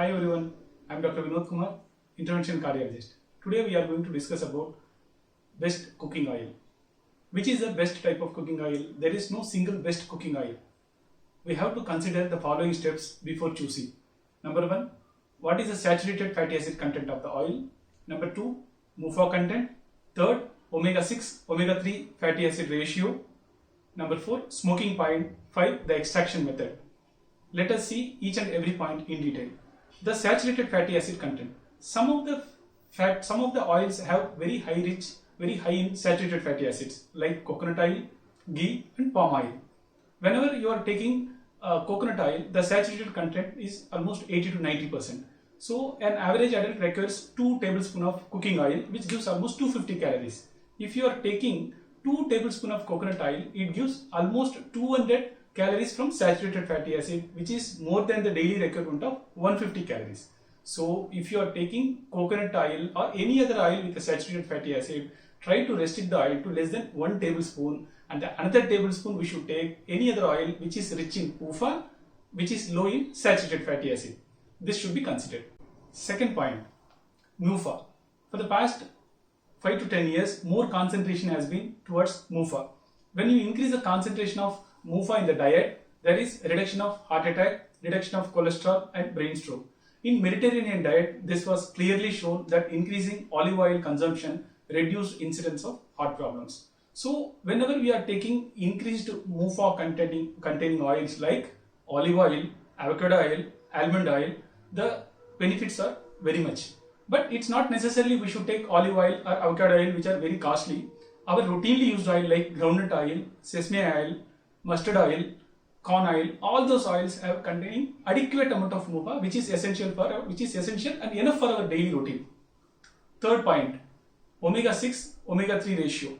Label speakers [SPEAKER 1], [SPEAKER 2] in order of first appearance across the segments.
[SPEAKER 1] Hi everyone, I am Dr. Vinoth Kumar, interventional cardiologist. Today we are going to discuss about best cooking oil. Which is the best type of cooking oil? There is no single best cooking oil. We have to consider the following steps before choosing. Number 1, what is the saturated fatty acid content of the oil? Number 2, MUFA content. Third, omega-6, omega-3 fatty acid ratio. Number 4, smoking point. 5, the extraction method. Let us see each and every point in detail. The saturated fatty acid content. Some of the oils have very high in saturated fatty acids like coconut oil, ghee and palm oil. Whenever you are taking coconut oil, the saturated content is almost 80 to 90%. So an average adult requires 2 tablespoons of cooking oil, which gives almost 250 calories. If you are taking 2 tablespoons of coconut oil, it gives almost 200 calories from saturated fatty acid, which is more than the daily requirement of 150 calories. So if you are taking coconut oil or any other oil with a saturated fatty acid, try to restrict the oil to less than 1 tablespoon, and another tablespoon we should take any other oil which is rich in PUFA, which is low in saturated fatty acid. This should be considered. Second point, MUFA. For the past 5 to 10 years, more concentration has been towards MUFA. When you increase the concentration of MUFA in the diet, there is reduction of heart attack, reduction of cholesterol and brain stroke. In Mediterranean diet, this was clearly shown that increasing olive oil consumption reduced incidence of heart problems. So whenever we are taking increased MUFA containing oils like olive oil, avocado oil, almond oil, the benefits are very much. But it's not necessarily we should take olive oil or avocado oil, which are very costly. Our routinely used oil like groundnut oil, sesame oil, mustard oil, corn oil, all those oils have containing adequate amount of MUFA, which is essential and enough for our daily routine. Third point, omega-6, omega-3 ratio.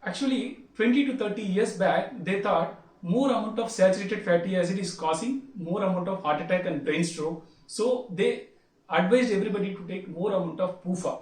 [SPEAKER 1] Actually, 20 to 30 years back, they thought more amount of saturated fatty acid is causing more amount of heart attack and brain stroke. So they advised everybody to take more amount of PUFA.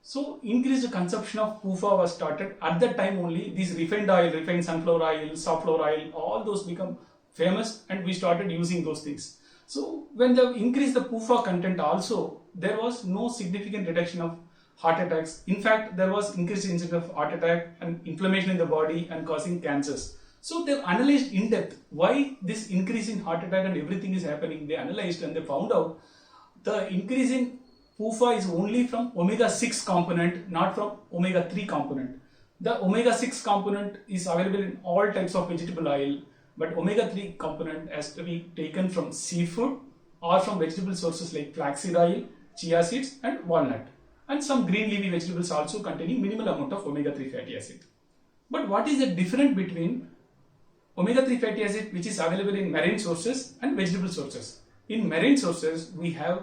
[SPEAKER 1] So increased consumption of PUFA was started. At that time only, these refined oil, refined sunflower oil, safflower oil, all those become famous and we started using those things. So when they increased the PUFA content also, there was no significant reduction of heart attacks. In fact, there was increased incidence of heart attack and inflammation in the body and causing cancers. So they analyzed in depth why this increase in heart attack and everything is happening. They analyzed and they found out the increase in PUFA is only from omega-6 component, not from omega-3 component. The omega-6 component is available in all types of vegetable oil, but omega-3 component has to be taken from seafood or from vegetable sources like flaxseed oil, chia seeds and walnut, and some green leafy vegetables also containing minimal amount of omega-3 fatty acid. But what is the difference between omega-3 fatty acid which is available in marine sources and vegetable sources? In marine sources, we have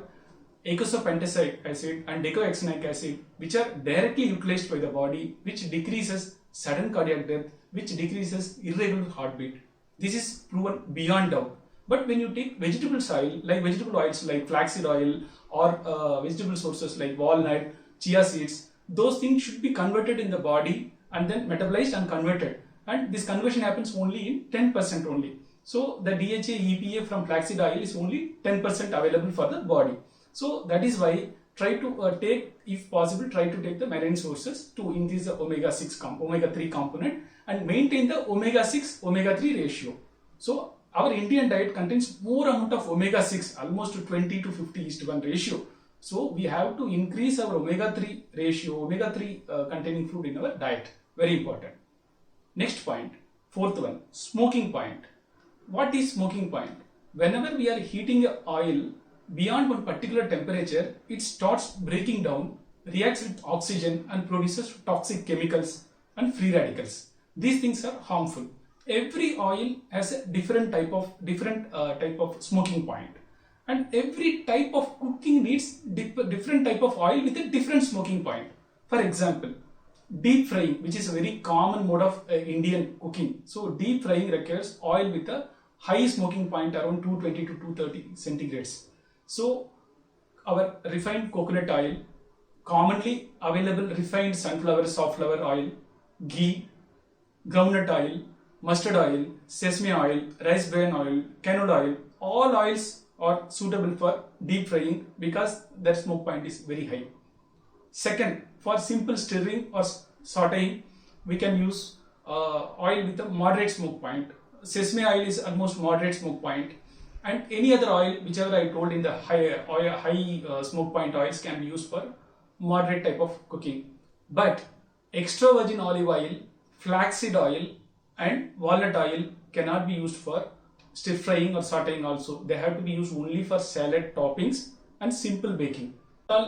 [SPEAKER 1] eicosapentaenoic acid and decoxynic acid, which are directly utilized by the body, which decreases sudden cardiac death, which decreases irregular heartbeat. This is proven beyond doubt. But when you take vegetable oils like flaxseed oil or vegetable sources like walnut, chia seeds, those things should be converted in the body and then metabolized and converted. And this conversion happens only in 10% only. So the DHA, EPA from flaxseed oil is only 10% available for the body. So that is why try to take, if possible, try to take the marine sources to increase the omega-3 component and maintain the omega-6, omega-3 ratio. So our Indian diet contains more amount of omega-6, almost 20 to 50:1 ratio. So we have to increase our omega-3 ratio, omega-3 containing food in our diet. Very important. Next point, fourth one, smoking point. What is smoking point? Whenever we are heating oil beyond one particular temperature, it starts breaking down, reacts with oxygen and produces toxic chemicals and free radicals. These things are harmful. Every oil has a different type of smoking point, and every type of cooking needs different type of oil with a different smoking point. For example, deep frying, which is a very common mode of Indian cooking. So deep frying requires oil with a high smoking point around 220 to 230 centigrades. So our refined coconut oil, commonly available refined sunflower, safflower oil, ghee, groundnut oil, mustard oil, sesame oil, rice bran oil, canola oil, all oils are suitable for deep frying because that smoke point is very high. Second, for simple stirring or sauteing, we can use oil with a moderate smoke point. Sesame oil is almost moderate smoke point, and any other oil, whichever I told in the high smoke point oils, can be used for moderate type of cooking. But extra virgin olive oil, flaxseed oil, and walnut oil cannot be used for stir frying or sauteing also. They have to be used only for salad toppings and simple baking.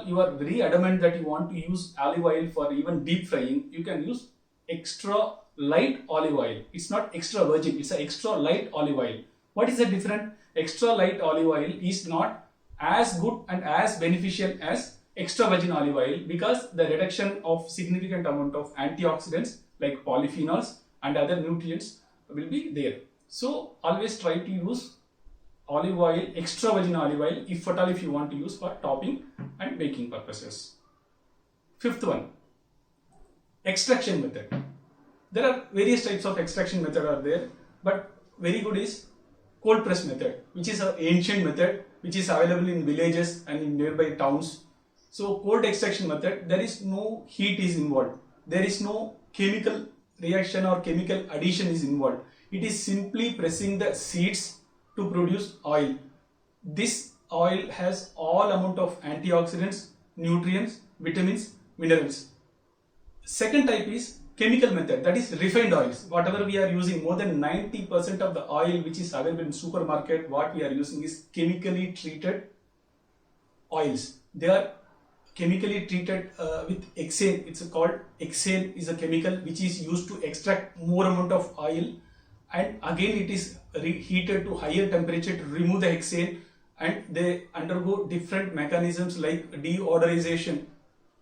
[SPEAKER 1] You are very adamant that you want to use olive oil for even deep frying, you can use extra light olive oil. It's not extra virgin, it's an extra light olive oil. What is the difference? Extra light olive oil is not as good and as beneficial as extra virgin olive oil because the reduction of significant amount of antioxidants like polyphenols and other nutrients will be there. So always try to use olive oil, extra virgin olive oil, if at all if you want to use for topping and baking purposes. Fifth one, extraction method. There are various types of extraction method are there, but very good is cold press method, which is an ancient method which is available in villages and in nearby towns. So cold extraction method, there is no heat is involved. There is no chemical reaction or chemical addition is involved. It is simply pressing the seeds to produce oil. This oil has all amount of antioxidants, nutrients, vitamins, minerals. Second type is chemical method, that is refined oils. Whatever we are using, more than 90% of the oil which is available in supermarket, what we are using is chemically treated oils. They are chemically treated with hexane. It's called hexane is a chemical which is used to extract more amount of oil, and again it is heated to higher temperature to remove the hexane, and they undergo different mechanisms like deodorization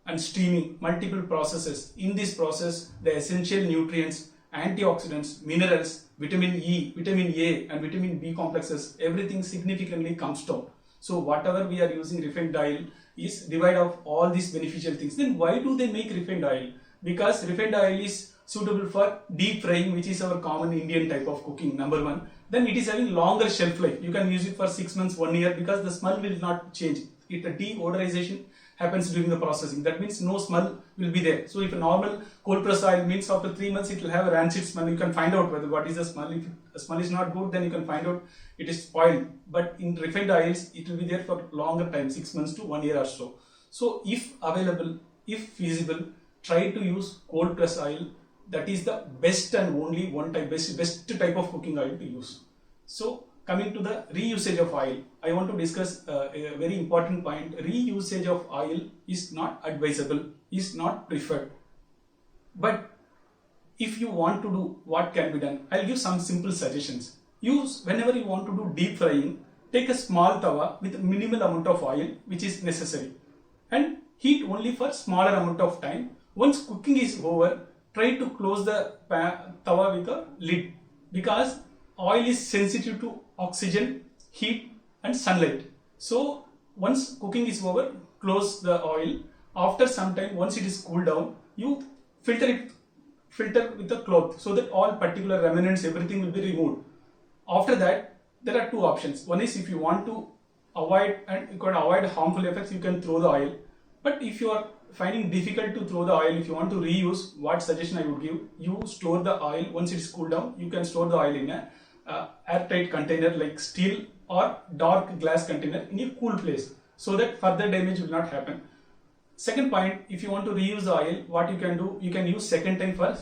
[SPEAKER 1] and steaming, multiple processes. In this process, the essential nutrients, antioxidants, minerals, vitamin E, vitamin A and vitamin B complexes, everything significantly comes down. So whatever we are using refined oil is devoid of all these beneficial things. Then why do they make refined oil? Because refined oil is suitable for deep frying, which is our common Indian type of cooking, number one. Then it is having longer shelf life. You can use it for 6 months, 1 year, because the smell will not change. The deodorization happens during the processing. That means no smell will be there. So if a normal cold press oil means after 3 months it will have a rancid smell, you can find out whether what is the smell. If the smell is not good, then you can find out it is spoiled. But in refined oils, it will be there for longer time, 6 months to 1 year or so. So if available, if feasible, try to use cold press oil. That is the best and only one type, best type of cooking oil to use. So coming to the reusage of oil, I want to discuss a very important point. Reusage of oil is not advisable, is not preferred. But if you want to do what can be done, I'll give some simple suggestions. Use, whenever you want to do deep frying, take a small tawa with minimal amount of oil which is necessary and heat only for smaller amount of time. Once cooking is over, try to close the tawa with a lid, because oil is sensitive to oxygen, heat and sunlight. So once cooking is over, close the oil. After some time, once it is cooled down, you filter with a cloth so that all particular remnants, everything will be removed. After that, there are two options. One is if you want to avoid and you can avoid harmful effects, you can throw the oil. But if you are finding difficult to throw the oil, if you want to reuse, what suggestion I would give, you store the oil. Once it is cooled down, you can store the oil in a airtight container like steel or dark glass container in a cool place, so that further damage will not happen. Second point, if you want to reuse the oil, what you can do, you can use second time for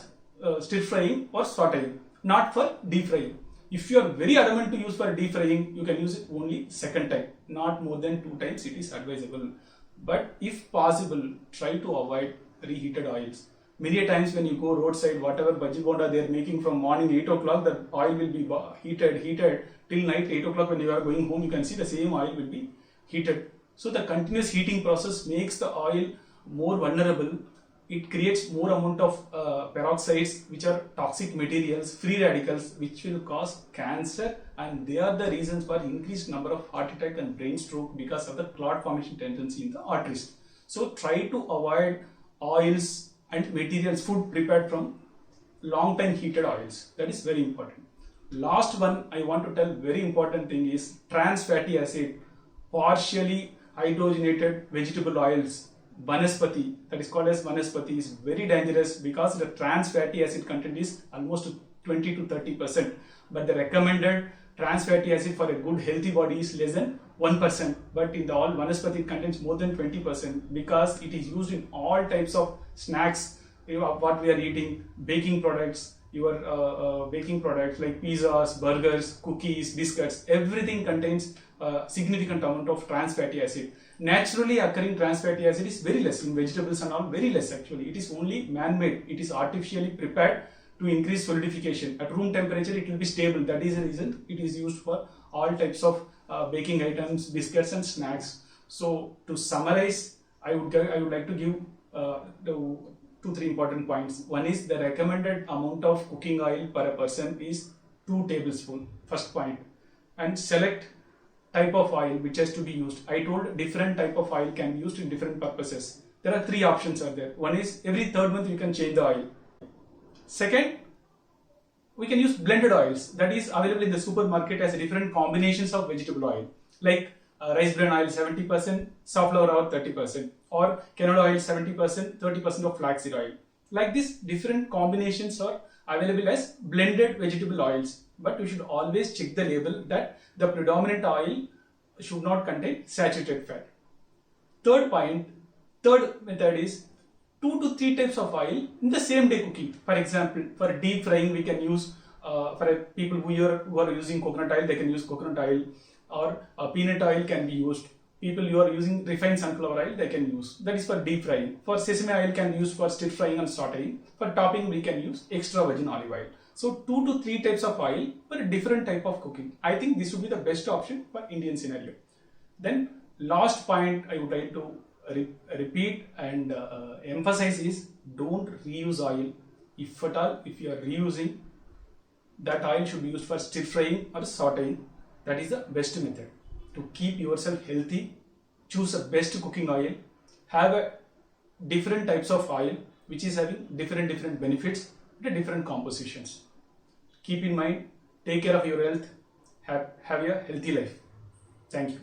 [SPEAKER 1] stir frying or sauteing, not for deep frying. If you are very adamant to use for deep frying, you can use it only second time, not more than 2 times it is advisable. But if possible, try to avoid reheated oils. Many times when you go roadside, whatever bhaji bonda they are making from morning 8 o'clock, the oil will be heated till night 8 o'clock. When you are going home, you can see the same oil will be heated. So the continuous heating process makes the oil more vulnerable. It creates more amount of peroxides, which are toxic materials, free radicals, which will cause cancer, and they are the reasons for increased number of heart attack and brain stroke because of the clot formation tendency in the arteries. So try to avoid oils and materials, food prepared from long time heated oils. That is very important. Last one I want to tell, very important thing is trans fatty acid. partially hydrogenated vegetable oils, vanaspati, that is called as vanaspati, is very dangerous because the trans fatty acid content is almost 20 to 30%, but the recommended trans fatty acid for a good healthy body is less than 1%, but in the all vanaspati it contains more than 20% because it is used in all types of snacks, what we are eating, baking products, your baking products like pizzas, burgers, cookies, biscuits, everything contains a significant amount of trans fatty acid. Naturally occurring trans fatty acid is very less in vegetables and all, very less actually. It is only man-made. It is artificially prepared to increase solidification. At room temperature it will be stable. That is the reason it is used for all types of baking items, biscuits and snacks. So to summarize, I would like to give the 2-3 important points. One is the recommended amount of cooking oil per a person is 2 tablespoons. First point. And select type of oil which has to be used. I told different type of oil can be used in different purposes. There are 3 options are there. One is every 3rd month you can change the oil. Second, we can use blended oils that is available in the supermarket as different combinations of vegetable oil like rice bran oil 70%, safflower oil 30%, or canola oil 70%, 30% of flaxseed oil. Like this, different combinations are available as blended vegetable oils, but you should always check the label that the predominant oil should not contain saturated fat. Third method is 2 to 3 types of oil in the same day cooking. For example, for deep frying we can use, for people who are using coconut oil, they can use coconut oil, or peanut oil can be used. People who are using refined sunflower oil, they can use. That is for deep frying. For sesame oil can be used for stir frying and sauteing. For topping we can use extra virgin olive oil. So 2 to 3 types of oil for a different type of cooking. I think this would be the best option for Indian scenario. Then last point I would like to repeat and emphasize is don't reuse oil. If at all, if you are reusing, that oil should be used for stir frying or sauteing. That is the best method. To keep yourself healthy, choose a best cooking oil. Have a different types of oil which is having different benefits with different compositions. Keep in mind, take care of your health, have a healthy life. Thank you.